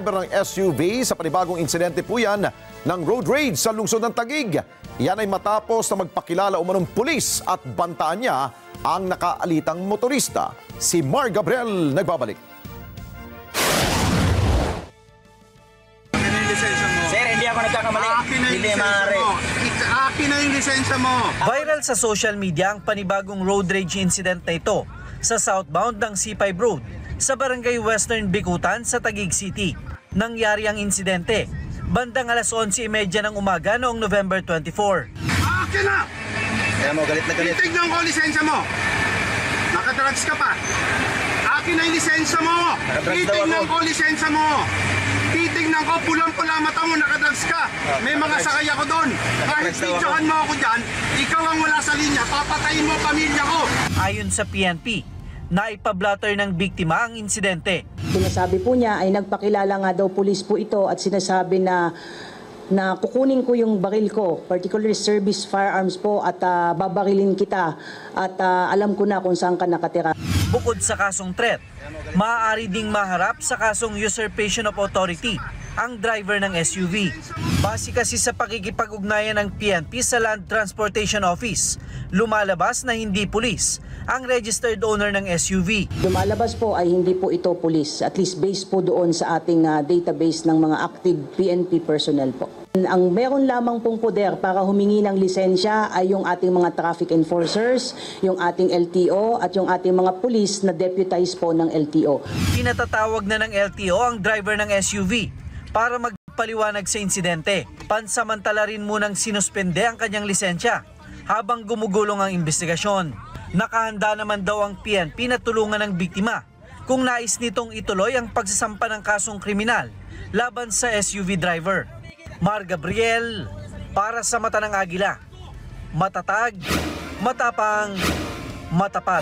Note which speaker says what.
Speaker 1: Driver ng SUV sa panibagong insidente po yan ng road rage sa lungsod ng Taguig. Yan ay matapos na magpakilala umanong pulis at bantaan niya ang nakaalitang motorista. Si Mar Gabriel nagbabalik.
Speaker 2: Sir, hindi ako nagkakamali. Hindi maaari.
Speaker 3: Akin na yung lisensya mo.
Speaker 4: Viral sa social media ang panibagong road rage incident na ito sa southbound ng C5 Road sa Barangay Western Bicutan sa Taguig City. Nangyari ang insidente bandang alas 11:30 ng umaga noong November 24.
Speaker 3: Akin na!
Speaker 2: Kaya mo, galit na galit.
Speaker 3: Titignan ko lisensya mo. Nakadrugs ka pa. Akin na yung lisensya mo. Titignan ko lisensya mo. Titignan ko, pulang-pula mata mo, nakadrugs ka. May mga sakay ako doon. Kahit videohan mo ako dyan, ikaw ang wala sa linya, papatayin mo pamilya ko.
Speaker 4: Ayon sa PNP, naipablatter ng biktima ang insidente.
Speaker 5: Sinasabi po niya ay nagpakilala nga daw pulis po ito at sinasabi na kukunin ko yung baril ko, particularly service firearms po at babarilin kita at alam ko na kung saan ka nakatira.
Speaker 4: Bukod sa kasong threat, maaari ding maharap sa kasong usurpation of authority ang driver ng SUV. Base kasi sa pakikipag-ugnayan ng PNP sa Land Transportation Office, lumalabas na hindi pulis ang registered owner ng SUV.
Speaker 5: Lumalabas po ay hindi po ito pulis, at least based po doon sa ating database ng mga active PNP personnel po. Ang meron lamang pong poder para humingi ng lisensya ay yung ating mga traffic enforcers, yung ating LTO at yung ating mga pulis na deputized po ng LTO.
Speaker 4: Pinatatawag na ng LTO ang driver ng SUV para magpaliwanag sa insidente. Pansamantala rin munang sinuspende ang kanyang lisensya habang gumugulong ang investigasyon. Nakahanda naman daw ang PNP na tulungan ng biktima kung nais nitong ituloy ang pagsasampa ng kasong kriminal laban sa SUV driver. Mar Gabriel, para sa Mata ng Agila. Matatag, matapang, matapat.